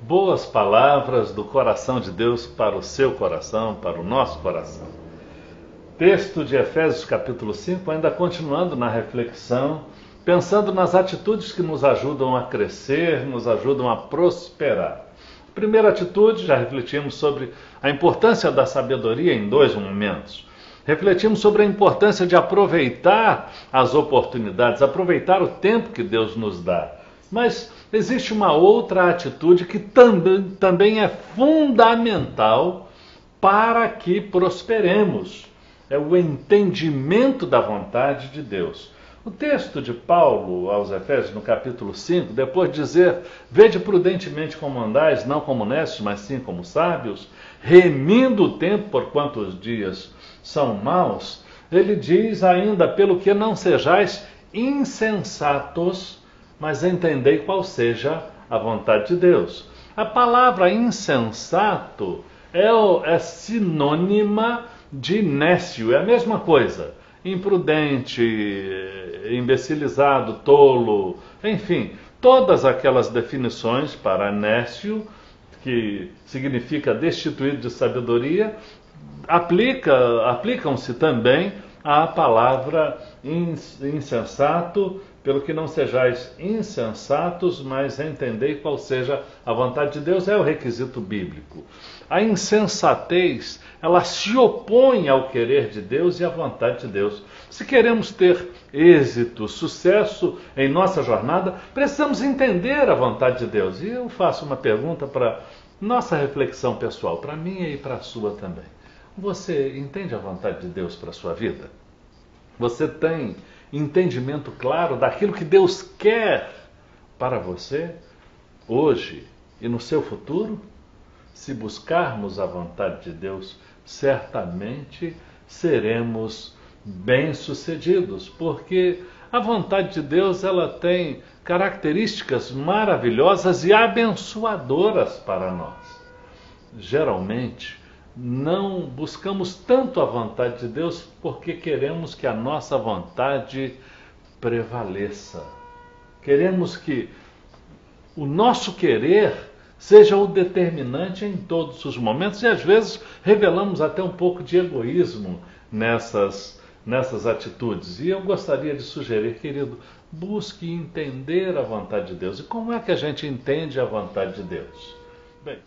Boas palavras do coração de Deus para o seu coração, para o nosso coração. Texto de Efésios capítulo 5, ainda continuando na reflexão, pensando nas atitudes que nos ajudam a crescer, nos ajudam a prosperar. Primeira atitude, já refletimos sobre a importância da sabedoria em dois momentos. Refletimos sobre a importância de aproveitar as oportunidades, aproveitar o tempo que Deus nos dá. Mas existe uma outra atitude que também é fundamental para que prosperemos. É o entendimento da vontade de Deus. O texto de Paulo aos Efésios, no capítulo 5, depois de dizer: vede prudentemente como andais, não como necios, mas sim como sábios, remindo o tempo porquanto os dias são maus, ele diz ainda: pelo que não sejais insensatos, mas entendei qual seja a vontade de Deus. A palavra insensato é sinônima de nécio, é a mesma coisa. Imprudente, imbecilizado, tolo, enfim, todas aquelas definições para nécio, que significa destituído de sabedoria, aplicam-se também à palavra insensato, pelo que não sejais insensatos, mas entendei qual seja a vontade de Deus, é o requisito bíblico. A insensatez, ela se opõe ao querer de Deus e à vontade de Deus. Se queremos ter êxito, sucesso em nossa jornada, precisamos entender a vontade de Deus. E eu faço uma pergunta para nossa reflexão pessoal, para minha e para a sua também. Você entende a vontade de Deus para a sua vida? Você tem entendimento claro daquilo que Deus quer para você, hoje e no seu futuro? Se buscarmos a vontade de Deus, certamente seremos bem-sucedidos, porque a vontade de Deus, ela tem características maravilhosas e abençoadoras para nós. Geralmente, não buscamos tanto a vontade de Deus porque queremos que a nossa vontade prevaleça. Queremos que o nosso querer seja o determinante em todos os momentos e às vezes revelamos até um pouco de egoísmo nessas atitudes. E eu gostaria de sugerir, querido, busque entender a vontade de Deus. E como é que a gente entende a vontade de Deus? Bem,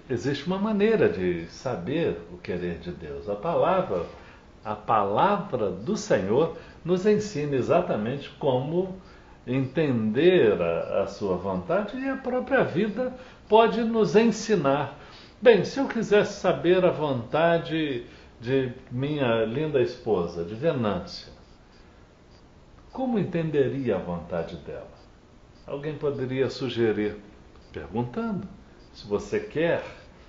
existe uma maneira de saber o querer de Deus. A palavra do Senhor nos ensina exatamente como entender a sua vontade, e a própria vida pode nos ensinar. Bem, se eu quisesse saber a vontade de minha linda esposa, de Venância, como entenderia a vontade dela? Alguém poderia sugerir, perguntando. Se você quer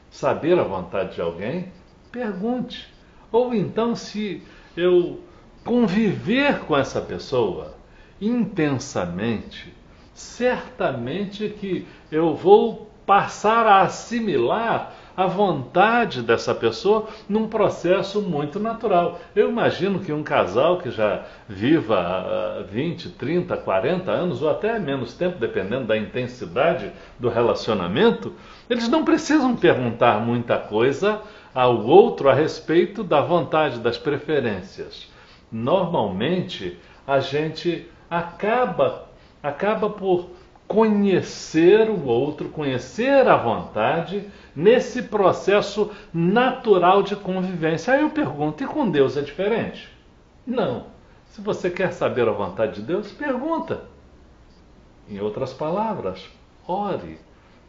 saber a vontade de alguém, pergunte. Ou então, se eu conviver com essa pessoa intensamente, certamente que eu vou passar a assimilar a vontade dessa pessoa num processo muito natural. Eu imagino que um casal que já viva há 20, 30, 40 anos, ou até menos tempo, dependendo da intensidade do relacionamento, eles não precisam perguntar muita coisa ao outro a respeito da vontade, das preferências. Normalmente, a gente acaba por conhecer o outro, conhecer a vontade, nesse processo natural de convivência. Aí eu pergunto, e com Deus é diferente? Não. Se você quer saber a vontade de Deus, pergunta. Em outras palavras, ore,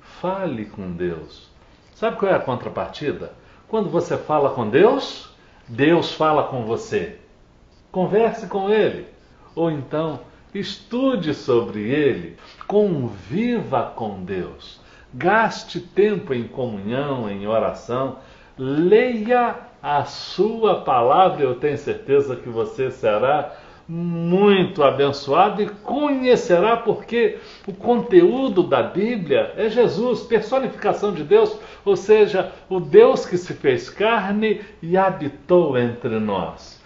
fale com Deus. Sabe qual é a contrapartida? Quando você fala com Deus, Deus fala com você. Converse com Ele. Ou então, estude sobre Ele, conviva com Deus, gaste tempo em comunhão, em oração, leia a sua palavra. Eu tenho certeza que você será muito abençoado e conhecerá, porque o conteúdo da Bíblia é Jesus, personificação de Deus, ou seja, o Deus que se fez carne e habitou entre nós.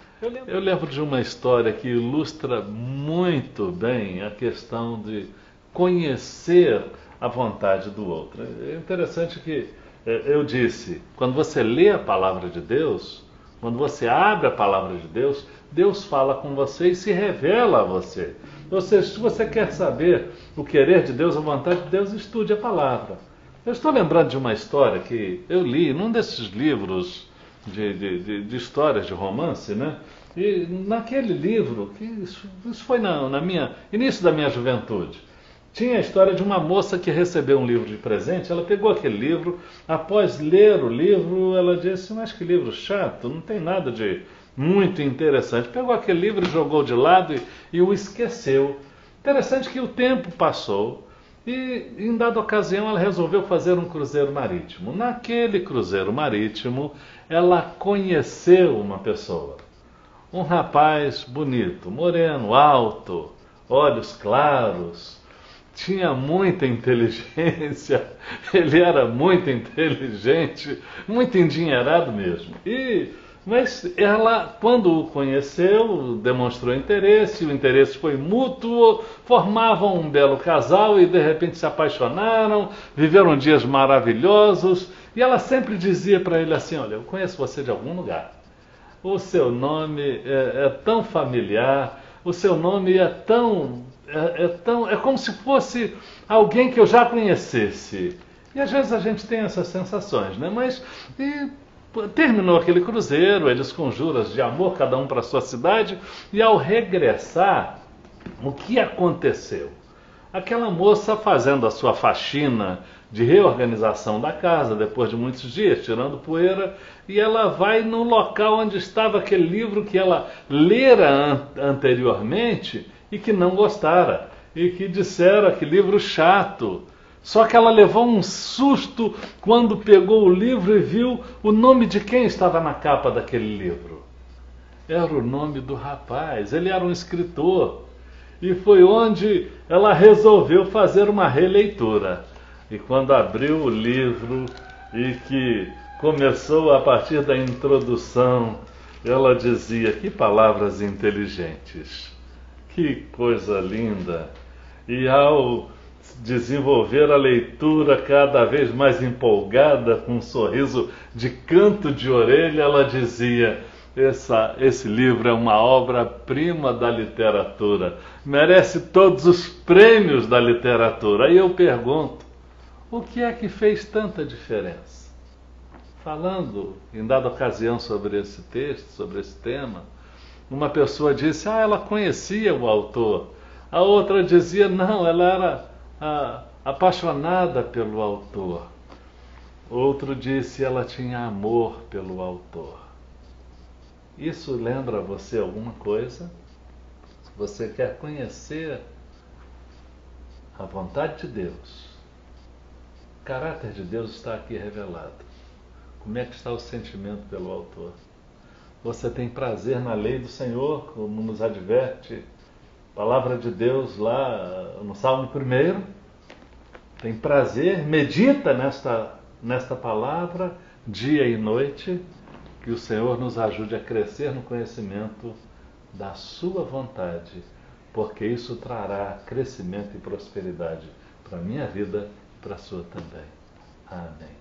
Eu lembro de uma história que ilustra muito bem a questão de conhecer a vontade do outro. É interessante que eu disse, quando você lê a palavra de Deus, quando você abre a palavra de Deus, Deus fala com você e se revela a você. Ou seja, se você quer saber o querer de Deus, a vontade de Deus, estude a palavra. Eu estou lembrando de uma história que eu li num desses livros de histórias de romance, né? E naquele livro, que isso foi na minha início da minha juventude, tinha a história de uma moça que recebeu um livro de presente. Ela pegou aquele livro, após ler o livro, ela disse: mas que livro chato, não tem nada de muito interessante. Pegou aquele livro e jogou de lado e o esqueceu. Interessante que o tempo passou e, em dada ocasião, ela resolveu fazer um cruzeiro marítimo. Naquele cruzeiro marítimo, ela conheceu uma pessoa. Um rapaz bonito, moreno, alto, olhos claros, tinha muita inteligência, ele era muito inteligente, muito endinheirado mesmo. Mas ela, quando o conheceu, demonstrou interesse, o interesse foi mútuo, formavam um belo casal e de repente se apaixonaram, viveram dias maravilhosos, e ela sempre dizia para ele assim: olha, eu conheço você de algum lugar. O seu nome é tão familiar, o seu nome é como se fosse alguém que eu já conhecesse. E às vezes a gente tem essas sensações, né? Mas terminou aquele cruzeiro, eles com juras de amor, cada um para a sua cidade, e ao regressar, o que aconteceu? Aquela moça fazendo a sua faxina de reorganização da casa, depois de muitos dias, tirando poeira, e ela vai no local onde estava aquele livro que ela lera anteriormente e que não gostara, e que dissera que livro chato. Só que ela levou um susto quando pegou o livro e viu o nome de quem estava na capa daquele livro. Era o nome do rapaz, ele era um escritor. E foi onde ela resolveu fazer uma releitura. E quando abriu o livro e que começou a partir da introdução, ela dizia: que palavras inteligentes, que coisa linda. E ao desenvolver a leitura cada vez mais empolgada, com um sorriso de canto de orelha, ela dizia: esse livro é uma obra-prima da literatura, merece todos os prêmios da literatura. Aí eu pergunto: o que é que fez tanta diferença? Falando em dada ocasião sobre esse texto, sobre esse tema, uma pessoa disse: ela conhecia o autor. A outra dizia: não, ela era apaixonada pelo autor. Outro disse: ela tinha amor pelo autor. Isso lembra a você alguma coisa? Se você quer conhecer a vontade de Deus, o caráter de Deus está aqui revelado. Como é que está o sentimento pelo autor? Você tem prazer na lei do Senhor, como nos adverte a palavra de Deus lá no Salmo 1? Tem prazer, medita nesta palavra dia e noite. Que o Senhor nos ajude a crescer no conhecimento da sua vontade, porque isso trará crescimento e prosperidade para a minha vida e para a sua também. Amém.